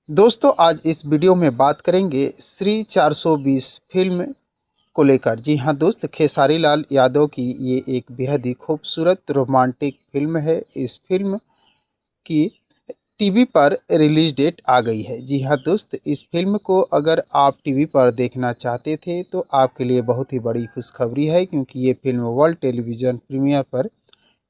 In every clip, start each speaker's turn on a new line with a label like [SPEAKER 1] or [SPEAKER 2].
[SPEAKER 1] दोस्तों आज इस वीडियो में बात करेंगे श्री 420 फिल्म को लेकर। जी हाँ दोस्त, खेसारी लाल यादव की ये एक बेहद ही खूबसूरत रोमांटिक फिल्म है। इस फिल्म की टीवी पर रिलीज डेट आ गई है। जी हाँ दोस्त, इस फिल्म को अगर आप टीवी पर देखना चाहते थे तो आपके लिए बहुत ही बड़ी खुशखबरी है, क्योंकि ये फिल्म वर्ल्ड टेलीविज़न प्रीमियर पर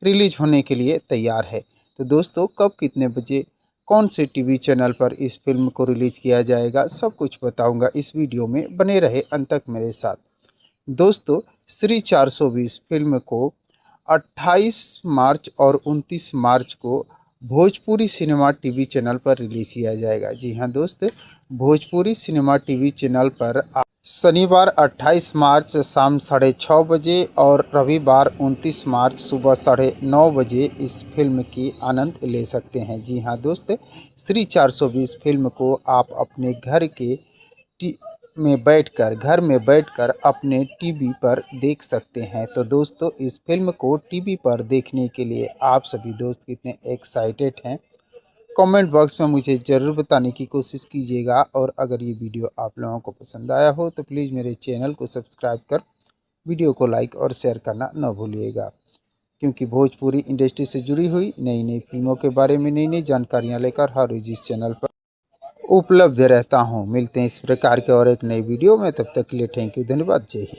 [SPEAKER 1] रिलीज होने के लिए तैयार है। तो दोस्तों कब, कितने बजे, कौन से टीवी चैनल पर इस फिल्म को रिलीज किया जाएगा, सब कुछ बताऊंगा इस वीडियो में। बने रहे अंत तक मेरे साथ। दोस्तों श्री 420 फिल्म को 28 मार्च और 29 मार्च को भोजपुरी सिनेमा टीवी चैनल पर रिलीज किया जाएगा। जी हाँ दोस्त, भोजपुरी सिनेमा टीवी चैनल पर शनिवार 28 मार्च शाम 6:30 बजे और रविवार 29 मार्च सुबह 9:30 बजे इस फिल्म की आनंद ले सकते हैं। जी हाँ दोस्त, श्री 420 फिल्म को आप अपने घर में बैठकर अपने टीवी पर देख सकते हैं। तो दोस्तों इस फिल्म को टीवी पर देखने के लिए आप सभी दोस्त कितने एक्साइटेड हैं, कमेंट बॉक्स में मुझे ज़रूर बताने की कोशिश कीजिएगा। और अगर ये वीडियो आप लोगों को पसंद आया हो तो प्लीज़ मेरे चैनल को सब्सक्राइब कर वीडियो को लाइक और शेयर करना न भूलिएगा, क्योंकि भोजपुरी इंडस्ट्री से जुड़ी हुई नई नई फिल्मों के बारे में नई नई जानकारियाँ लेकर हर रोज इस चैनल पर उपलब्ध रहता हूँ। मिलते हैं इस प्रकार के और एक नई वीडियो में, तब तक के लिए थैंक यू, धन्यवाद, जय हिंद।